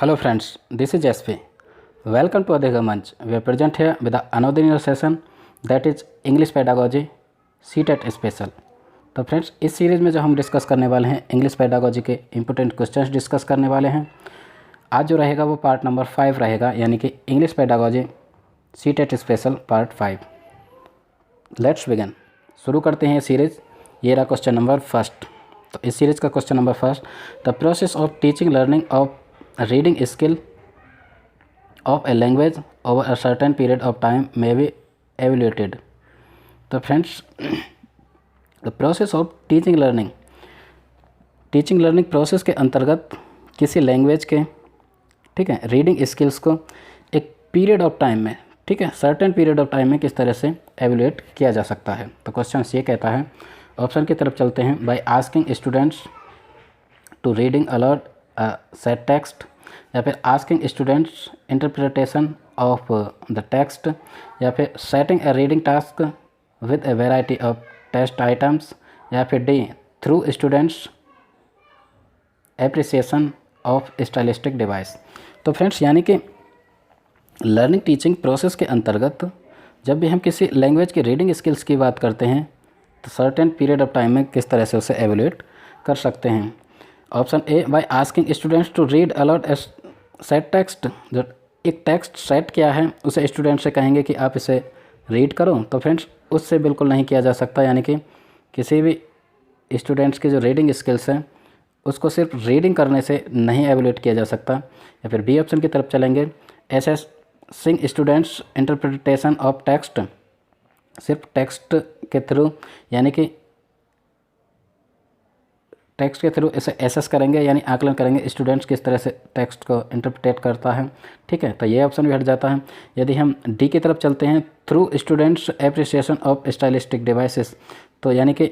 Hello friends, this is SP. Welcome to Adhika Manch. We are present here with another new session that is English Pedagogy CTET Special. तो friends इस series में जो हम discuss करने वाले हैं English pedagogy के important questions discuss करने वाले हैं। आज जो रहेगा वो पार्ट नंबर 5 रहेगा, यानी कि English pedagogy CTET special part 5। Let's begin, शुरू करते हैं सीरीज़। ये रहा क्वेश्चन नंबर फर्स्ट। तो इस सीरीज़ का question number first, the process of teaching learning of reading skill of a language over a certain period of time may be evaluated। तो friends the process of teaching learning process के अंतर्गत किसी language के reading skills को एक period of time में certain period of time में किस तरह से एवेल्यूएट किया जा सकता है। तो क्वेश्चन ये कहता है, ऑप्शन की तरफ चलते हैं, by asking students to reading aloud set text, या फिर asking students interpretation of the text, या फिर setting a reading task with a variety of test items, या फिर D through students appreciation of stylistic device. तो friends यानी कि learning teaching process के अंतर्गत जब भी हम किसी लैंग्वेज की रीडिंग स्किल्स की बात करते हैं तो सर्टेन पीरियड ऑफ टाइम में किस तरह से उसे एवेल्यूएट कर सकते हैं। Option A, by asking students to read aloud a set text, जो एक टेक्स्ट सेट किया है उसे स्टूडेंट से कहेंगे कि आप इसे रीड करो। तो फ्रेंड्स उससे बिल्कुल नहीं किया जा सकता, यानी कि किसी भी स्टूडेंट्स की जो रीडिंग स्किल्स हैं उसको सिर्फ रीडिंग करने से नहीं एवेल्यूएट किया जा सकता। या फिर बी ऑप्शन की तरफ चलेंगे, assessing students interpretation of text, सिर्फ टेक्स्ट के थ्रू यानी कि टेक्स्ट के थ्रू इसे एसेस करेंगे, यानी आकलन करेंगे स्टूडेंट्स किस तरह से टेक्स्ट को इंटरप्रेट करता है। ठीक है, तो ये ऑप्शन भी हट जाता है। यदि हम डी की तरफ चलते हैं, through students appreciation of stylistic devices, तो यानी कि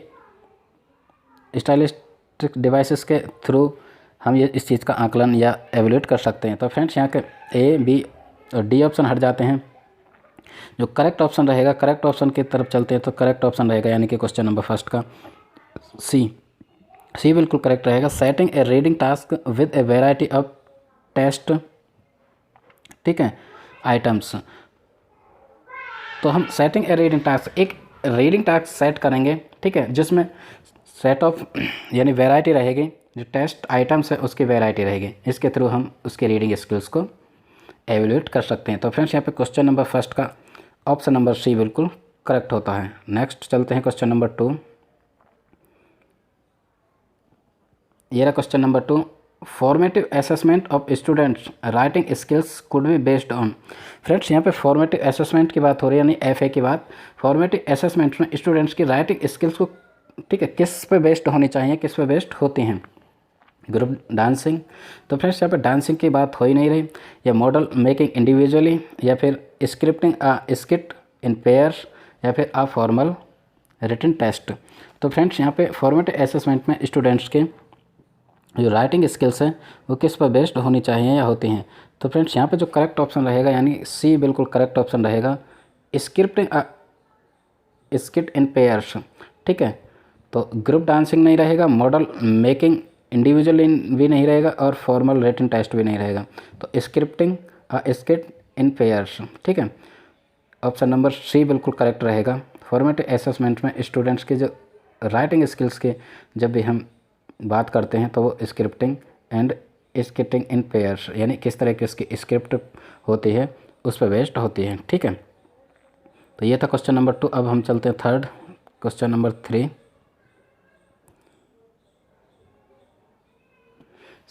स्टाइलिस्टिक डिवाइसेस के थ्रू हम ये इस चीज़ का आकलन या एवेल्यूएट कर सकते हैं। तो फ्रेंड्स यहाँ के ए, बी और डी ऑप्शन हट जाते हैं। जो करेक्ट ऑप्शन रहेगा, करेक्ट ऑप्शन की तरफ चलते हैं तो करेक्ट ऑप्शन रहेगा यानी कि क्वेश्चन नंबर फर्स्ट का सी बिल्कुल करेक्ट रहेगा। Setting a reading task with a variety of test items, तो हम सेटिंग ए रीडिंग टास्क, एक रीडिंग टास्क सेट करेंगे, जिसमें सेट ऑफ यानी वेराइटी रहेगी, जो टेस्ट आइटम्स है उसकी वेराइटी रहेगी, इसके थ्रू हम उसके रीडिंग स्किल्स को एवेल्यूएट कर सकते हैं। तो फ्रेंड्स यहाँ पे क्वेश्चन नंबर फर्स्ट का ऑप्शन नंबर सी बिल्कुल करेक्ट होता है। नेक्स्ट चलते हैं क्वेश्चन नंबर 2। ये रहा question number 2, formative assessment of students writing skills could be based on. Friends यहाँ पे फॉर्मेटिव असेसमेंट की बात हो रही है, यानी FA की बात। फॉर्मेटिव असेसमेंट में स्टूडेंट्स की राइटिंग स्किल्स को किस पे बेस्ड होनी चाहिए, किस पे बेस्ड होती हैं। ग्रुप डांसिंग, तो फ्रेंड्स यहाँ पे डांसिंग की बात हो ही नहीं रही, या मॉडल मेकिंग इंडिविजुअली, या फिर स्क्रिप्टिंग स्किट इन पेयर्स, या फिर अ फॉर्मल रिटन टेस्ट। तो फ्रेंड्स यहाँ पे फॉर्मेटिव असेसमेंट में स्टूडेंट्स के जो राइटिंग स्किल्स हैं वो किस पर बेस्ड होनी चाहिए या होती हैं। तो फ्रेंड्स यहाँ पे जो करेक्ट ऑप्शन रहेगा यानी सी बिल्कुल करेक्ट ऑप्शन रहेगा, स्क्रिप्टिंग स्किट इन पेयर्स। ठीक है, तो ग्रुप डांसिंग नहीं रहेगा, मॉडल मेकिंग इंडिविजुअल भी नहीं रहेगा, और फॉर्मल रिटन टेस्ट भी नहीं रहेगा। तो स्क्रिप्टिंग स्किट इन पेयर्स, ठीक है, ऑप्शन नंबर सी बिल्कुल करेक्ट रहेगा। फॉर्मेटिव असेसमेंट में स्टूडेंट्स के जो राइटिंग स्किल्स के जब भी हम बात करते हैं तो वो scripting and skidding in pairs, यानी किस तरह की उसकी स्क्रिप्ट होती है उस पर बेस्ड होती है। ठीक है, तो ये था क्वेश्चन नंबर 2। अब हम चलते हैं थर्ड, क्वेश्चन नंबर 3।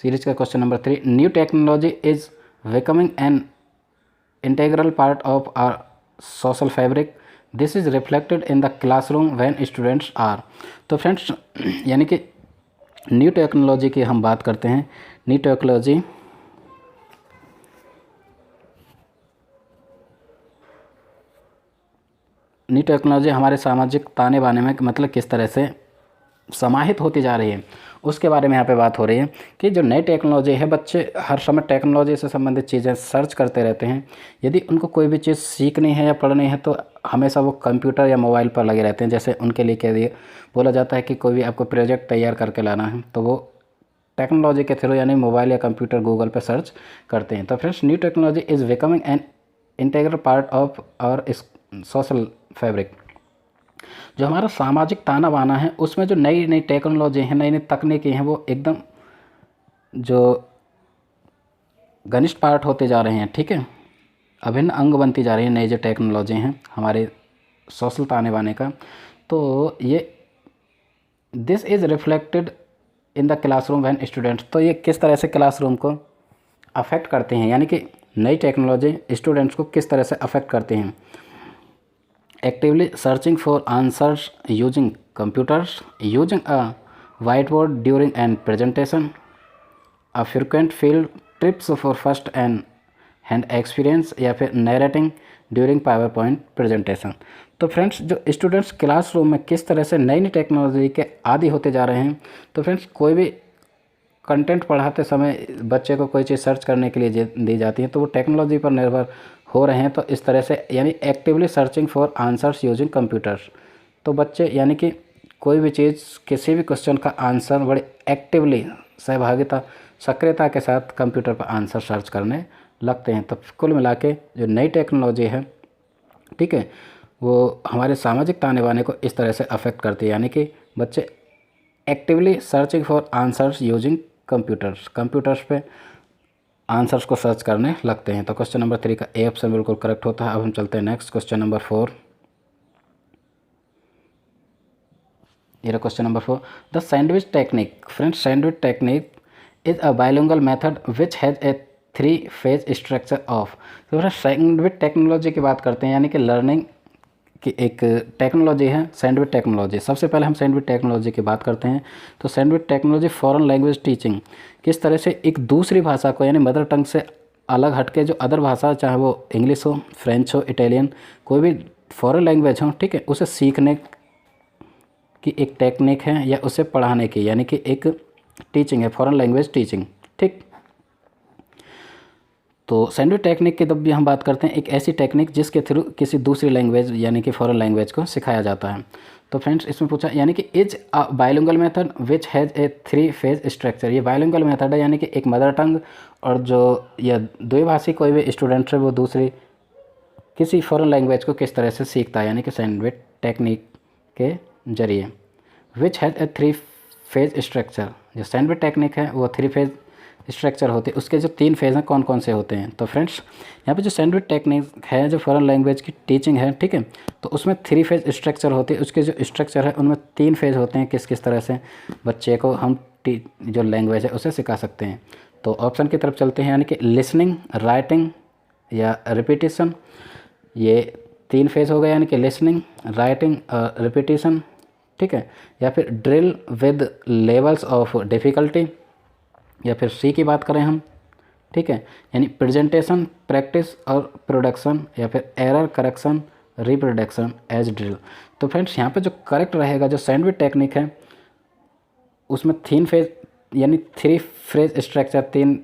सीरीज का question number 3, new technology is becoming an integral part of our social fabric, this is reflected in the classroom when students are. तो फ्रेंड्स यानी कि न्यू टेक्नोलॉजी की हम बात करते हैं। न्यू टेक्नोलॉजी हमारे सामाजिक ताने बाने में मतलब किस तरह से समाहित होती जा रही है उसके बारे में यहाँ पे बात हो रही है कि जो नई टेक्नोलॉजी है, बच्चे हर समय टेक्नोलॉजी से संबंधित चीज़ें सर्च करते रहते हैं। यदि उनको कोई भी चीज़ सीखनी है या पढ़नी है तो हमेशा वो कंप्यूटर या मोबाइल पर लगे रहते हैं। जैसे उनके लिए कह दिए बोला जाता है कि कोई भी आपको प्रोजेक्ट तैयार करके लाना है तो वो टेक्नोलॉजी के थ्रू यानी मोबाइल या कंप्यूटर गूगल पे सर्च करते हैं। तो friends new technology is becoming an integral part of our social fabric. जो हमारा सामाजिक ताना बाना है उसमें जो नई नई टेक्नोलॉजी हैं, नई नई तकनीकी हैं, वो एकदम जो घनिष्ठ पार्ट होते जा रहे हैं, ठीक है, अभिन्न अंग बनती जा रही है नई जो टेक्नोलॉजी हैं हमारे सोशल ताने बाने का। तो ये this is reflected in the classroom when students, तो ये किस तरह से क्लासरूम को अफेक्ट करते हैं, यानी कि नई टेक्नोलॉजी स्टूडेंट्स को किस तरह से अफेक्ट करते हैं। Actively searching for answers using computers, using a white board during an presentation, a frequent field trips for first and hand experience, या फिर narrating during power point presentation. तो फ्रेंड्स जो स्टूडेंट्स क्लासरूम में किस तरह से नई नई टेक्नोलॉजी के आदी होते जा रहे हैं। तो फ्रेंड्स कोई भी कंटेंट पढ़ाते समय बच्चे को कोई चीज़ सर्च करने के लिए दी जाती है तो वो टेक्नोलॉजी पर निर्भर हो रहे हैं। तो इस तरह से यानी actively searching for answers using computers, तो बच्चे यानी कि कोई भी चीज़ किसी भी क्वेश्चन का आंसर बड़े एक्टिवली सहभागिता सक्रियता के साथ कंप्यूटर पर आंसर सर्च करने लगते हैं। तो कुल मिला के जो नई टेक्नोलॉजी है, ठीक है, वो हमारे सामाजिक ताने बाने को इस तरह से अफेक्ट करती है, यानी कि बच्चे actively searching for answers using computers पे आंसर्स को सर्च करने लगते हैं। तो क्वेश्चन नंबर 3 का ए ऑप्शन बिल्कुल करेक्ट होता है। अब हम चलते हैं नेक्स्ट क्वेश्चन नंबर 4। ये question number 4, the sandwich technique. Friends sandwich technique is a bilingual method which has a 3 phase structure of. तो फ्रेंड्स सैंडविच टेक्नोलॉजी की बात करते हैं, यानी कि लर्निंग की एक टेक्नोलॉजी है सैंडविच टेक्नोलॉजी। सबसे पहले हम सैंडविच टेक्नोलॉजी की बात करते हैं। तो sandwich technology foreign language teaching, किस तरह से एक दूसरी भाषा को यानी मदर टंग से अलग हटके जो अदर भाषा, चाहे वो इंग्लिश हो, फ्रेंच हो, इटालियन, कोई भी फॉरेन लैंग्वेज हो, ठीक है, उसे सीखने की एक टेक्निक है या उसे पढ़ाने की, यानी कि एक टीचिंग है, फॉरेन लैंग्वेज टीचिंग, ठीक। तो सैंडविच टेक्निक की जब भी हम बात करते हैं, एक ऐसी टेक्निक जिसके थ्रू किसी दूसरी लैंग्वेज यानी कि फॉरेन लैंग्वेज को सिखाया जाता है। तो फ्रेंड्स इसमें पूछा यानी कि is a bilingual method which has a 3 phase structure. ये बायलिंगुअल मेथड है, यानी कि एक मदर टंग और जो या द्विभाषी कोई भी स्टूडेंट है वो दूसरी किसी फॉरेन लैंग्वेज को किस तरह से सीखता है, यानी कि सैंडविच टेक्निक के जरिए। Which has a 3 phase structure, जो सैंडविच टेक्निक है वो 3 फेज स्ट्रक्चर होते हैं। उसके जो 3 फेज़ हैं कौन कौन से होते हैं। तो फ्रेंड्स यहाँ पे जो सैंडविच टेक्निक है जो फॉरेन लैंग्वेज की टीचिंग है, ठीक है, तो उसमें 3 फेज स्ट्रक्चर होती है। उसके जो स्ट्रक्चर है उनमें 3 फेज़ होते हैं, किस किस तरह से बच्चे को हम जो लैंग्वेज है उसे सिखा सकते हैं। तो ऑप्शन की तरफ चलते हैं, यानी कि लिसनिंग, राइटिंग या रिपीटिशन। ये 3 फेज़ हो गए, यानी कि लिसनिंग, राइटिंग और रिपीटिशन, ठीक है। या फिर drill with levels of difficulty, या फिर सी की बात करें हम, ठीक है, यानी प्रेजेंटेशन, प्रैक्टिस और प्रोडक्शन, या फिर error correction, reproduction as drill. तो फ्रेंड्स यहाँ पे जो करेक्ट रहेगा जो सैंडविच टेक्निक है उसमें 3 फेज यानी 3 फेज स्ट्रक्चर, 3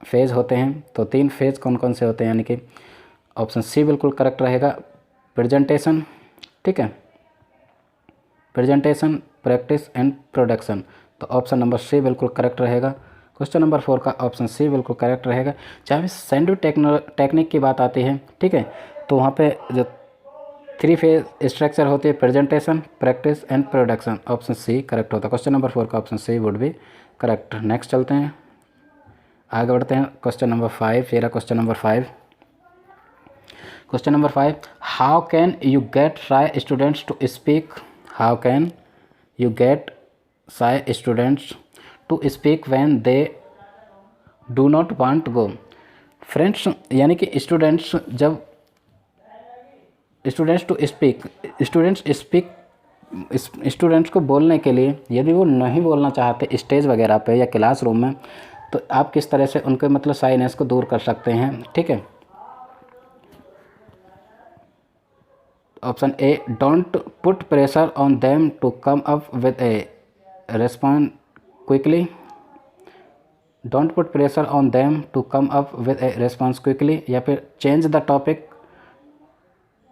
फेज होते हैं। तो 3 फेज कौन कौन से होते हैं, यानी कि ऑप्शन सी बिल्कुल करेक्ट रहेगा, प्रेजेंटेशन, ठीक है, प्रेजेंटेशन, प्रैक्टिस एंड प्रोडक्शन। तो ऑप्शन नंबर सी बिल्कुल करेक्ट रहेगा। क्वेश्चन नंबर 4 का ऑप्शन सी बिल्कुल करेक्ट रहेगा। चाहे सैंडविच टेक्निक की बात आती है, ठीक है, तो वहाँ पे जो 3 फेज स्ट्रक्चर होती है, presentation, practice and production, option C correct होता है। क्वेश्चन नंबर 4 का option C would be correct. Next चलते हैं, आगे बढ़ते हैं। क्वेश्चन नंबर 5, ये रहा question number 5। Question number 5, how can you get shy students to speak, how can you get shy students to speak when they do not want go. Friends यानी कि students to speak, students को बोलने के लिए यदि वो नहीं बोलना चाहते स्टेज वगैरह पे या क्लासरूम में, तो आप किस तरह से उनके मतलब शाइनेस को दूर कर सकते हैं, ठीक है। Option A, don't put pressure on them to come up with a respond quickly, don't put pressure on them to come up with a response quickly, या फिर change the topic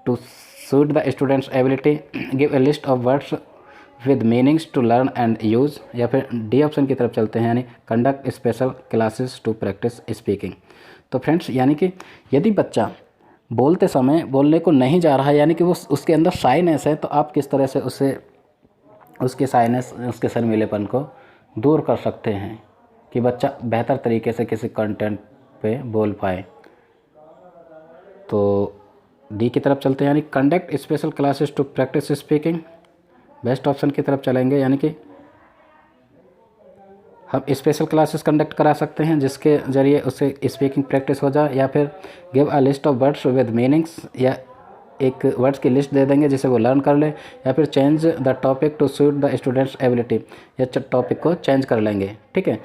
to suit the students ability, give a list of words with meanings to learn and use, या फिर D option की तरफ चलते हैं यानी conduct special classes to practise speaking. तो फ्रेंड्स यानी कि यदि बच्चा बोलते समय बोलने को नहीं जा रहा है, यानी कि वो उसके अंदर शाइनेस है, तो आप किस तरह से उसे उसके शाइनेस, उसके शर्मीलेपन को दूर कर सकते हैं कि बच्चा बेहतर तरीके से किसी कंटेंट पे बोल पाए। तो डी की तरफ चलते हैं यानी conduct special classes to practise speaking, best option की तरफ चलेंगे, यानी कि हम स्पेशल क्लासेस कंडक्ट करा सकते हैं जिसके ज़रिए उससे स्पीकिंग प्रैक्टिस हो जाए, या फिर give a list of words with meanings, या एक वर्ड्स की लिस्ट दे देंगे जिसे वो लर्न कर ले, या फिर change the topic to suit the students ability, या टॉपिक को चेंज कर लेंगे। ठीक है,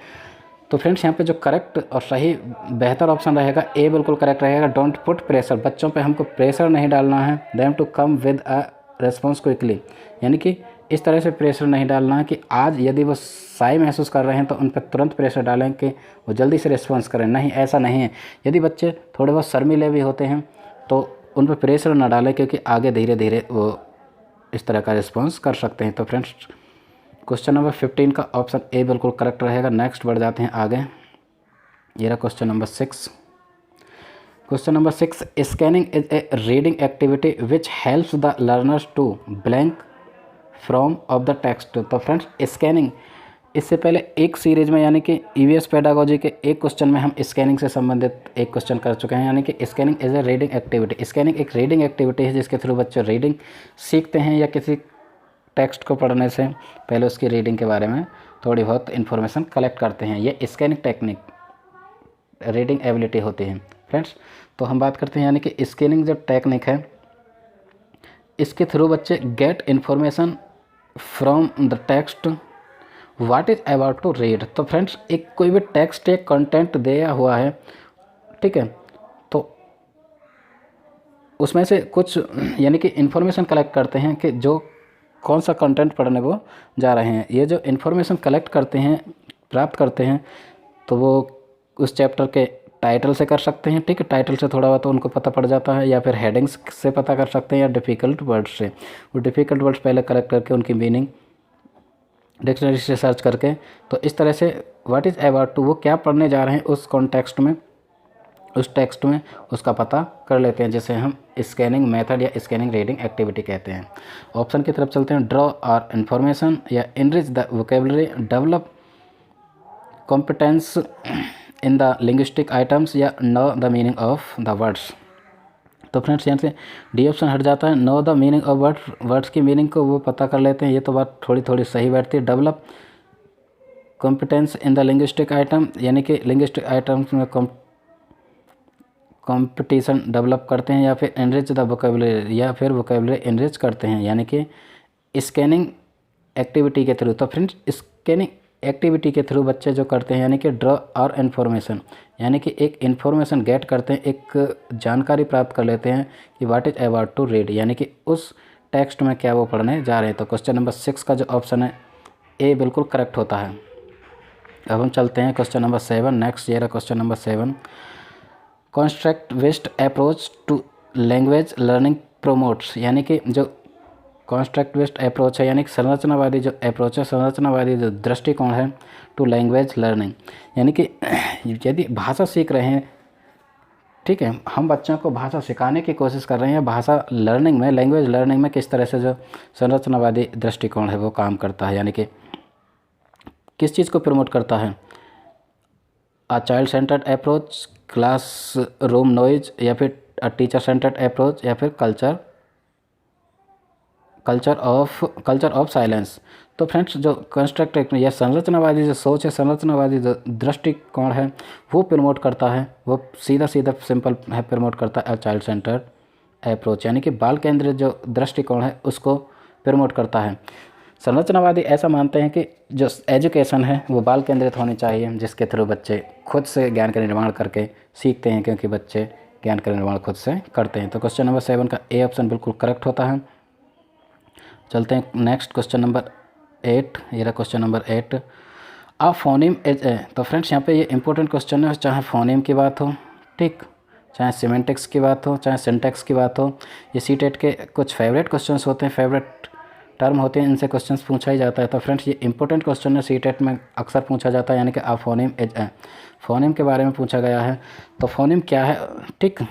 तो फ्रेंड्स यहाँ पे जो करेक्ट और सही बेहतर ऑप्शन रहेगा ए बिल्कुल करेक्ट रहेगा। डोंट पुट प्रेशर, बच्चों पे हमको प्रेशर नहीं डालना है। Them to come with a response quickly, यानी कि इस तरह से प्रेशर नहीं डालना है कि आज यदि वो शाय महसूस कर रहे हैं तो उन पर तुरंत प्रेशर डालें कि वो जल्दी से रिस्पॉन्स करें। नहीं, ऐसा नहीं है। यदि बच्चे थोड़े बहुत शर्मीले भी होते हैं तो उन पर प्रेशर ना डालें, क्योंकि आगे धीरे धीरे वो इस तरह का रिस्पॉन्स कर सकते हैं। तो फ्रेंड्स क्वेश्चन नंबर 15 का ऑप्शन ए बिल्कुल करेक्ट रहेगा। नेक्स्ट बढ़ जाते हैं आगे। ये रहा question number 6। Question number 6, scanning is a reading activity which helps the learners to blank from of the text. तो फ्रेंड्स स्कैनिंग, इससे पहले एक सीरीज में यानी कि ईवीएस पेडागोजी के एक क्वेश्चन में हम स्कैनिंग से संबंधित एक क्वेश्चन कर चुके हैं, यानी कि scanning is a reading activity. Scanning एक रीडिंग एक्टिविटी है जिसके थ्रू बच्चे रीडिंग सीखते हैं, या किसी टेक्स्ट को पढ़ने से पहले उसकी रीडिंग के बारे में थोड़ी बहुत इन्फॉर्मेशन कलेक्ट करते हैं। ये स्कैनिंग टेक्निक रीडिंग एबिलिटी होती है फ्रेंड्स। तो हम बात करते हैं यानी कि स्कैनिंग जो टेक्निक है, इसके थ्रू बच्चे get information from the text what is about to read. तो फ्रेंड्स एक कोई भी टेक्स्ट एक कंटेंट दिया हुआ है, ठीक है, तो उसमें से कुछ यानी कि इन्फॉर्मेशन कलेक्ट करते हैं कि जो कौन सा कंटेंट पढ़ने को जा रहे हैं। ये जो इन्फॉर्मेशन कलेक्ट करते हैं, प्राप्त करते हैं, तो वो उस चैप्टर के टाइटल से कर सकते हैं। ठीक है, टाइटल से थोड़ा बहुत तो उनको पता पड़ जाता है, या फिर हेडिंग्स से पता कर सकते हैं, या डिफ़िकल्ट वर्ड्स से। वो डिफ़िकल्ट वर्ड्स पहले कलेक्ट करके उनकी मीनिंग डिक्शनरी से सर्च करके, तो इस तरह से व्हाट इज़ अबाउट टू, वो क्या पढ़ने जा रहे हैं उस कॉन्टेक्स्ट में, उस टेक्स्ट में उसका पता कर लेते हैं, जिसे हम स्कैनिंग मेथड या स्कैनिंग रीडिंग एक्टिविटी कहते हैं। ऑप्शन की तरफ चलते हैं। ड्रॉ आर इन्फॉर्मेशन, या enrich the vocabulary, develop competence in the linguistic items, या know the meaning of the words. तो फ्रेंड्स यहाँ से डी ऑप्शन हट जाता है। Know the meaning of words की मीनिंग को वो पता कर लेते हैं, ये तो बात थोड़ी थोड़ी सही बैठती है। Develop competence in the linguistic item, यानी कि लिंग्विस्टिक आइटम्स में कंपटीशन डेवलप करते हैं, या फिर एनरिच द वोकेबलरी, या फिर वोकेबलरी एनरिच करते हैं, यानी कि स्कैनिंग एक्टिविटी के थ्रू। तो फ्रेंड्स स्कैनिंग एक्टिविटी के थ्रू बच्चे जो करते हैं यानी कि ड्रॉ और इन्फॉर्मेशन, यानी कि एक इन्फॉर्मेशन गेट करते हैं, एक जानकारी प्राप्त कर लेते हैं कि what is about to read, यानी कि उस टेक्स्ट में क्या वो पढ़ने जा रहे हैं। तो क्वेश्चन नंबर 6 का जो ऑप्शन है ए बिल्कुल करेक्ट होता है। अब हम चलते हैं क्वेश्चन नंबर 7। नेक्स्ट ये रहा question number 7। Constructivist approach to language learning promotes, यानी कि जो कॉन्स्ट्रक्टिविस्ट अप्रोच है, यानी कि संरचनावादी जो अप्रोच है, संरचनावादी जो दृष्टिकोण है टू लैंग्वेज लर्निंग, यानी कि यदि भाषा सीख रहे हैं, ठीक है, हम बच्चों को भाषा सिखाने की कोशिश कर रहे हैं, भाषा लर्निंग में, लैंग्वेज लर्निंग में किस तरह से जो संरचनावादी दृष्टिकोण है वो काम करता है, यानी कि किस चीज़ को प्रमोट करता है। A child centred approach, class room noise, या फिर टीचर सेंटर्ड अप्रोच, या फिर कल्चर ऑफ साइलेंस। तो फ्रेंड्स जो कंस्ट्रक्ट या संरचनावादी जो सोच है, संरचनावादी जो दृष्टिकोण है वो प्रमोट करता है, वो सीधा सिंपल है, प्रमोट करता है चाइल्ड सेंटर्ड अप्रोच, यानी कि बाल केंद्रित जो दृष्टिकोण है उसको प्रमोट करता है। संरचनावादी ऐसा मानते हैं कि जो एजुकेशन है वो बाल केंद्रित होनी चाहिए, जिसके थ्रू बच्चे खुद से ज्ञान का निर्माण करके सीखते हैं, क्योंकि बच्चे ज्ञान का निर्माण खुद से करते हैं। तो क्वेश्चन नंबर 7 का ए ऑप्शन बिल्कुल करेक्ट होता है। चलते हैं नेक्स्ट क्वेश्चन नंबर 8। ये रहा question number 8। A phoneme is a, तो फ्रेंड्स यहाँ पे ये इंपॉर्टेंट क्वेश्चन है, चाहे फोनीम की बात हो, ठीक, चाहे सिमेंटिक्स की बात हो, चाहे सिंटैक्स की बात हो। ये सीटेट के कुछ फेवरेट क्वेश्चंस होते हैं, फेवरेट टर्म होते हैं, इनसे क्वेश्चंस पूछा ही जाता है। तो फ्रेंड्स ये इंपॉर्टेंट क्वेश्चन है, सीटेट में अक्सर पूछा जाता है, यानी कि फोनेम इज ए, फोनेम के बारे में पूछा गया है। तो फोनेम क्या है, ठीक।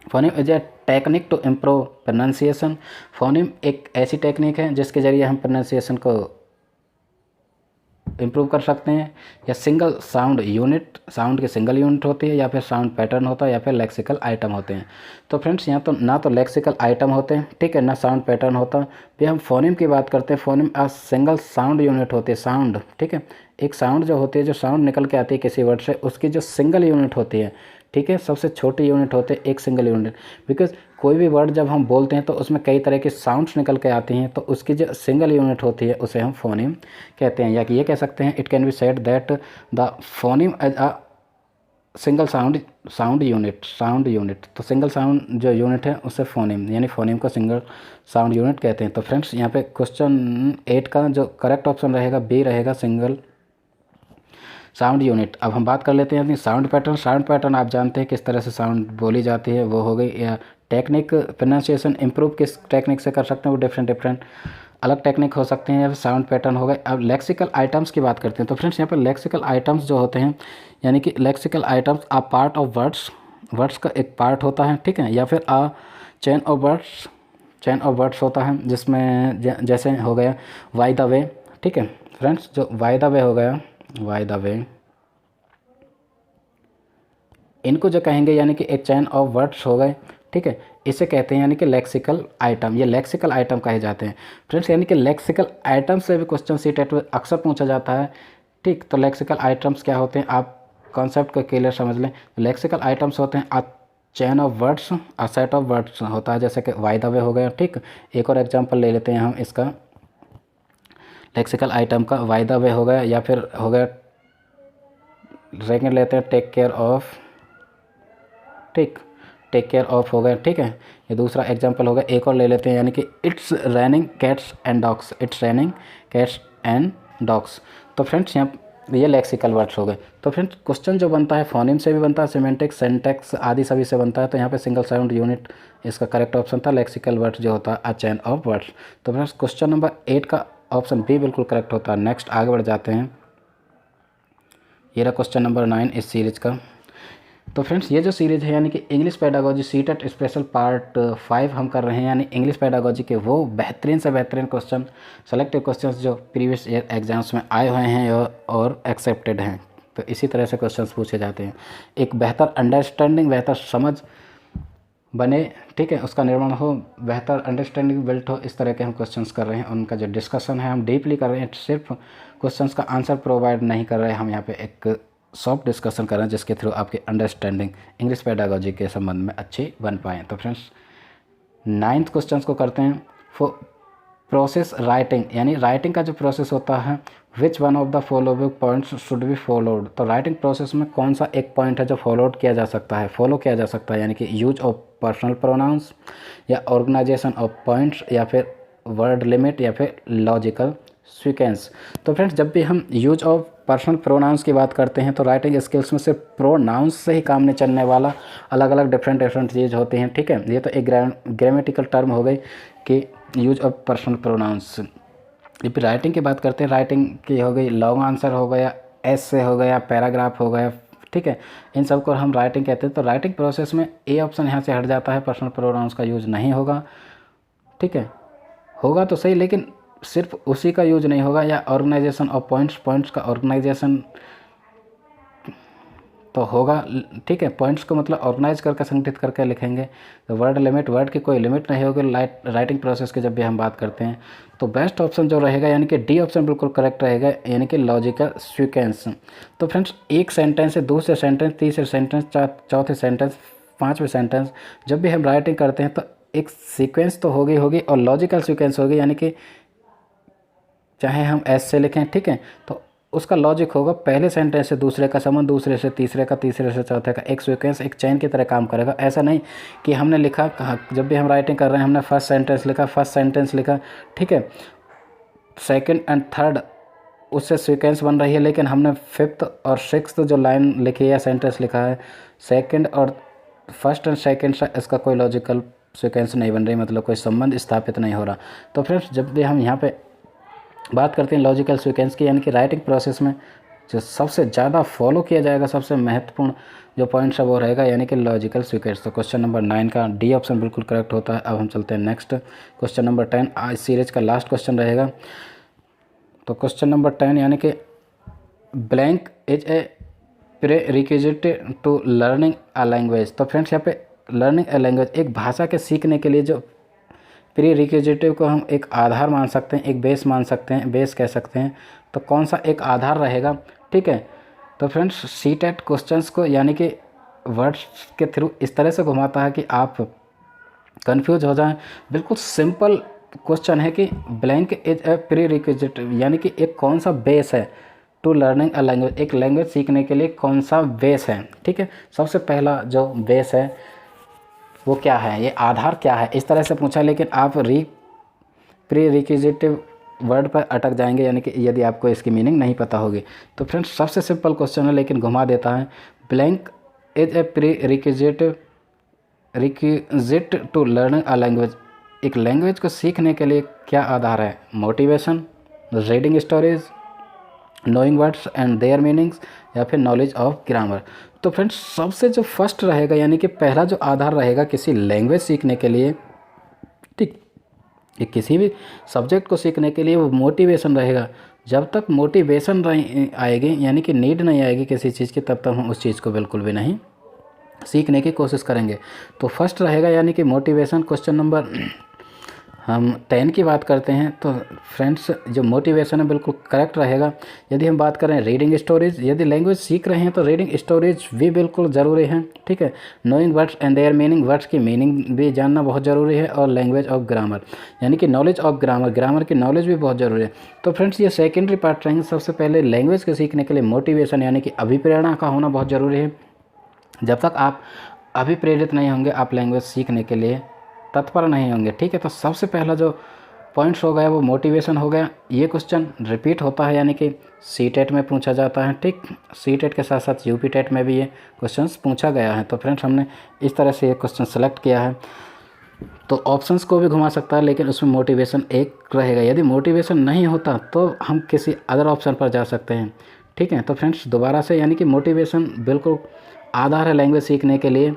Phoneme is a technique to improve pronunciation. Phoneme एक ऐसी टेक्निक है जिसके ज़रिए हम प्रोनाउंसिएशन को इम्प्रूव कर सकते हैं। या सिंगल साउंड यूनिट, साउंड की सिंगल यूनिट होती है, या फिर साउंड पैटर्न होता है, या फिर लेक्सिकल आइटम होते हैं। तो फ्रेंड्स यहाँ तो ना तो लेक्सिकल आइटम होते हैं, ठीक है, ना साउंड पैटर्न होता। फिर हम फोनेम की बात करते हैं, फोनेम आ सिंगल साउंड यूनिट होती है, साउंड, ठीक है, एक साउंड जो होती है, जो साउंड निकल के आती है किसी वर्ड से, उसकी जो सिंगल यूनिट होती है, ठीक है, सबसे छोटी यूनिट होते हैं एक सिंगल यूनिट। बिकॉज कोई भी वर्ड जब हम बोलते हैं तो उसमें कई तरह की साउंड्स निकल के आती हैं, तो उसकी जो सिंगल यूनिट होती है उसे हम फोनेम कहते हैं। या कि ये कह सकते हैं, it can be said that the phoneme as a single sound unit. तो सिंगल साउंड जो यूनिट है उसे फोनेम, यानी फोनेम को सिंगल साउंड यूनिट कहते हैं। तो फ्रेंड्स यहाँ पे क्वेश्चन 8 का जो करेक्ट ऑप्शन रहेगा बी रहेगा, सिंगल साउंड यूनिट। अब हम बात कर लेते हैं अपनी साउंड पैटर्न। साउंड पैटर्न आप जानते हैं किस तरह से साउंड बोली जाती है, वो हो गई। या टेक्निक, प्रोनाउंसिएशन इम्प्रूव किस टेक्निक से कर सकते हैं, वो डिफरेंट अलग टेक्निक हो सकते हैं, या फिर साउंड पैटर्न हो गए। अब लेक्सिकल आइटम्स की बात करते हैं। तो फ्रेंड्स यहाँ पर लेक्सिकल आइटम्स जो होते हैं, यानी कि lexical items a part of words का एक पार्ट होता है, ठीक है, या फिर आ चेन ऑफ वर्ड्स होता है, जिसमें जैसे हो गया वाई द वे, ठीक है फ्रेंड्स, जो वाई द वे हो गया, वाई द वे, इनको जो कहेंगे यानी कि एक चैन ऑफ वर्ड्स हो गए, ठीक है, इसे कहते हैं यानी कि लेक्सिकल आइटम। ये लेक्सिकल आइटम कहे जाते हैं फ्रेंड्स। यानी कि लेक्सिकल आइटम से भी क्वेश्चन सीटेट में अक्सर पूछा जाता है, ठीक। तो लेक्सिकल आइटम्स क्या होते हैं, आप कॉन्सेप्ट को क्लियर समझ लें। लेक्सिकल आइटम्स होते हैं a chain of words, a set of words होता है, जैसे कि वाई द वे हो गया, ठीक। एक और एग्जाम्पल ले लेते हैं हम इसका, लेक्सिकल आइटम का, वाई द वे हो गया, या फिर हो गया सेकेंड लेते हैं टेक केयर ऑफ, ठीक, टेक केयर ऑफ हो गया, ठीक है। ये दूसरा एग्जांपल हो गया। एक और ले लेते हैं, यानी कि it's raining cats and dogs, it's raining cats and dogs. तो फ्रेंड्स यहाँ ये लेक्सिकल वर्ड्स हो गए। तो फ्रेंड्स क्वेश्चन जो बनता है फोनेम से भी बनता है, सिमेंटिक्स, सिंटैक्स आदि सभी से बनता है। तो यहाँ पे सिंगल साउंड यूनिट इसका करेक्ट ऑप्शन था। लेक्सिकल वर्ड्स जो होता है अ चैन ऑफ वर्ड्स। तो फ्रेंड्स क्वेश्चन नंबर 8 का ऑप्शन बी बिल्कुल करेक्ट होता है। नेक्स्ट आगे बढ़ जाते हैं। ये रहा क्वेश्चन नंबर 9 इस सीरीज़ का। तो फ्रेंड्स ये जो सीरीज़ है यानी कि English pedagogy CTET special part 5 हम कर रहे हैं, यानी इंग्लिश पेडागोजी के वो बेहतरीन से बेहतरीन क्वेश्चन, सेलेक्टिव क्वेश्चंस जो प्रीवियस ईयर एग्जाम्स में आए हुए हैं और एक्सेप्टेड हैं। तो इसी तरह से क्वेश्चंस पूछे जाते हैं। एक बेहतर अंडरस्टैंडिंग, बेहतर समझ बने, ठीक है, उसका निर्माण हो, बेहतर अंडरस्टैंडिंग बिल्ट हो, इस तरह के हम क्वेश्चंस कर रहे हैं। उनका जो डिस्कशन है हम डीपली कर रहे हैं, सिर्फ क्वेश्चंस का आंसर प्रोवाइड नहीं कर रहे हैं हम यहाँ पे, एक सॉफ्ट डिस्कशन कर रहे हैं जिसके थ्रू आपकी अंडरस्टैंडिंग इंग्लिश पेडागोजी के संबंध में अच्छी बन पाएँ। तो फ्रेंड्स 9th क्वेश्चन को करते हैं। प्रोसेस राइटिंग, यानी राइटिंग का जो प्रोसेस होता है, which one of the following points should be followed. तो राइटिंग प्रोसेस में कौन सा एक पॉइंट है जो फॉलो किया जा सकता है, यानी कि यूज ऑफ पर्सनल प्रोनाउंस, या ऑर्गेनाइजेशन ऑफ पॉइंट्स, या फिर वर्ड लिमिट, या फिर लॉजिकल सीक्वेंस। तो फ्रेंड्स जब भी हम यूज ऑफ पर्सनल प्रोनाउंस की बात करते हैं तो राइटिंग स्किल्स में सिर्फ प्रोनाउंस से ही काम नहीं चलने वाला, अलग अलग डिफरेंट चीज़ होती हैं, ठीक है। ये तो एक ग्रामेटिकल टर्म हो गई कि यूज ऑफ पर्सनल प्रोनाउंस। जब राइटिंग की बात करते हैं, राइटिंग की हो गई लॉन्ग आंसर हो गया, एसे हो गया, पैराग्राफ हो गया, ठीक है, इन सब को हम राइटिंग कहते हैं। तो राइटिंग प्रोसेस में ए ऑप्शन यहाँ से हट जाता है, पर्सनल प्रोनाउंस का यूज़ नहीं होगा, ठीक है, होगा तो सही लेकिन सिर्फ उसी का यूज नहीं होगा, या ऑर्गेनाइजेशन ऑफ पॉइंट्स का ऑर्गेनाइजेशन तो होगा, ठीक है, पॉइंट्स को मतलब ऑर्गेनाइज करके संगठित करके लिखेंगे। तो वर्ड लिमिट, वर्ड की कोई लिमिट नहीं होगी राइटिंग प्रोसेस की जब भी हम बात करते हैं। तो बेस्ट ऑप्शन जो रहेगा यानी कि डी ऑप्शन बिल्कुल करेक्ट रहेगा, यानी कि लॉजिकल सीक्वेंस। तो फ्रेंड्स एक सेंटेंस से दूसरे सेंटेंस, तीसरे सेंटेंस, चौथे सेंटेंस, पाँचवें सेंटेंस, जब भी हम राइटिंग करते हैं तो एक सीक्वेंस तो होगी और लॉजिकल सीक्वेंस होगी, यानी कि चाहे हम एस से लिखें, ठीक है, तो उसका लॉजिक होगा पहले सेंटेंस से दूसरे का संबंध, दूसरे से तीसरे का, तीसरे से चौथे का, एक सीक्वेंस एक चेन की तरह काम करेगा। ऐसा नहीं कि हमने लिखा, कहा जब भी हम राइटिंग कर रहे हैं हमने फर्स्ट सेंटेंस लिखा, ठीक है, सेकंड एंड थर्ड उससे सीक्वेंस बन रही है, लेकिन हमने फिफ्थ और सिक्स्थ जो लाइन लिखी है या सेंटेंस लिखा है, सेकंड और फर्स्ट एंड सेकंड से इसका कोई लॉजिकल सीक्वेंस नहीं बन रही, मतलब कोई संबंध स्थापित नहीं हो रहा। तो फ्रेंड्स जब भी हम यहाँ पे बात करते हैं लॉजिकल सीक्वेंस की, यानी कि राइटिंग प्रोसेस में जो सबसे ज़्यादा फॉलो किया जाएगा, सबसे महत्वपूर्ण जो पॉइंट्स है वो रहेगा यानी कि लॉजिकल सीक्वेंस। तो क्वेश्चन नंबर 9 का डी ऑप्शन बिल्कुल करेक्ट होता है। अब हम चलते हैं नेक्स्ट क्वेश्चन नंबर 10, आज सीरीज का लास्ट क्वेश्चन रहेगा। तो क्वेश्चन नंबर 10 यानी कि blank is a prerequisite to learning a language. तो फ्रेंड्स यहाँ पे लर्निंग अ लैंग्वेज, एक भाषा के सीखने के लिए जो प्री रिक्विजिटिव को हम एक आधार मान सकते हैं, एक बेस मान सकते हैं, बेस कह सकते हैं। तो कौन सा एक आधार रहेगा, ठीक है। तो फ्रेंड्स सीटेट क्वेश्चंस को यानी कि वर्ड्स के थ्रू इस तरह से घुमाता है कि आप कंफ्यूज हो जाएं। बिल्कुल सिंपल क्वेश्चन है कि ब्लैंक इज ए प्री रिक्विजिटिव, यानी कि एक कौन सा बेस है टू लर्निंग अ लैंग्वेज, एक लैंग्वेज सीखने के लिए कौन सा बेस है, ठीक है। सबसे पहला जो बेस है वो क्या है, ये आधार क्या है, इस तरह से पूछा। लेकिन आप प्री रिक्विजिटिव वर्ड पर अटक जाएंगे, यानी कि यदि आपको इसकी मीनिंग नहीं पता होगी। तो फ्रेंड्स सबसे सिंपल क्वेश्चन है लेकिन घुमा देता है। Blank is a prerequisite to learn a language, एक लैंग्वेज को सीखने के लिए क्या आधार है, motivation, reading stories, knowing words and their meanings, या फिर नॉलेज ऑफ ग्रामर। तो फ्रेंड्स सबसे जो फर्स्ट रहेगा यानी कि पहला जो आधार रहेगा किसी लैंग्वेज सीखने के लिए, ठीक, ये किसी भी सब्जेक्ट को सीखने के लिए वो मोटिवेशन रहेगा। जब तक मोटिवेशन आएगी यानी कि नीड नहीं आएगी किसी चीज़ की, तब तक हम उस चीज़ को बिल्कुल भी नहीं सीखने की कोशिश करेंगे। तो फर्स्ट रहेगा यानी कि मोटिवेशन। क्वेश्चन नंबर हम 10 की बात करते हैं तो फ्रेंड्स जो मोटिवेशन है बिल्कुल करेक्ट रहेगा। यदि हम बात करें रीडिंग स्टोरीज, यदि लैंग्वेज सीख रहे हैं तो रीडिंग स्टोरीज भी बिल्कुल ज़रूरी है, ठीक है। Knowing words and there meaning, words की मीनिंग भी जानना बहुत ज़रूरी है। और लैंग्वेज ऑफ ग्रामर यानी कि नॉलेज ऑफ ग्रामर, ग्रामर की नॉलेज भी बहुत ज़रूरी है। तो फ्रेंड्स ये सेकेंडरी पार्ट रहेंगे। सबसे पहले लैंग्वेज के सीखने के लिए मोटिवेशन यानी कि अभिप्रेरणा का होना बहुत ज़रूरी है। जब तक आप अभिप्रेरित नहीं होंगे आप लैंग्वेज सीखने के लिए तत्पर नहीं होंगे, ठीक है। तो सबसे पहला जो पॉइंट्स हो गया वो मोटिवेशन हो गया। ये क्वेश्चन रिपीट होता है यानी कि सीटेट में पूछा जाता है, ठीक। सीटेट के साथ साथ यूपी टेट में भी ये क्वेश्चंस पूछा गया है। तो फ्रेंड्स हमने इस तरह से ये क्वेश्चन सेलेक्ट किया है। तो ऑप्शंस को भी घुमा सकता है लेकिन उसमें मोटिवेशन एक रहेगा। यदि मोटिवेशन नहीं होता तो हम किसी अदर ऑप्शन पर जा सकते हैं, ठीक है। तो फ्रेंड्स दोबारा से यानी कि मोटिवेशन बिल्कुल आधार है लैंग्वेज सीखने के लिए,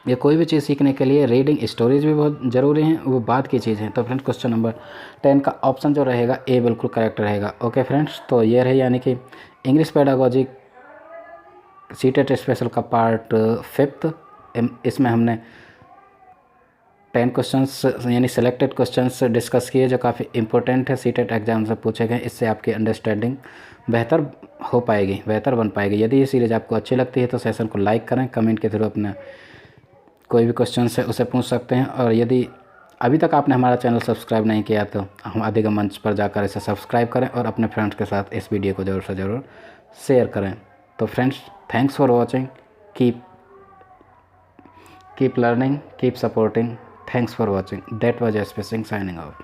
ये कोई भी चीज़ सीखने के लिए। रीडिंग स्टोरीज भी बहुत ज़रूरी हैं, वो बात की चीज़ है। तो फ्रेंड्स क्वेश्चन नंबर 10 का ऑप्शन जो रहेगा ए बिल्कुल करेक्ट रहेगा। ओके फ्रेंड्स, तो ये रही यानी कि इंग्लिश पेडागोजी सीटेट स्पेशल का पार्ट 5। इसमें हमने 10 क्वेश्चंस यानी सिलेक्टेड क्वेश्चंस डिस्कस किए जो काफ़ी इंपॉर्टेंट है, सीटेट एग्जाम से पूछे गए। इससे आपकी अंडरस्टैंडिंग बेहतर हो पाएगी, बेहतर बन पाएगी। यदि ये सीरीज़ आपको अच्छी लगती है तो सेशन को लाइक करें, कमेंट के थ्रू अपना कोई भी क्वेश्चन है उसे पूछ सकते हैं। और यदि अभी तक आपने हमारा चैनल सब्सक्राइब नहीं किया तो हम अधिगम मंच पर जाकर इसे सब्सक्राइब करें और अपने फ्रेंड्स के साथ इस वीडियो को ज़रूर से ज़रूर शेयर करें। तो friends thanks for watching, keep learning, keep supporting, thanks for watching. That was S Singh signing off.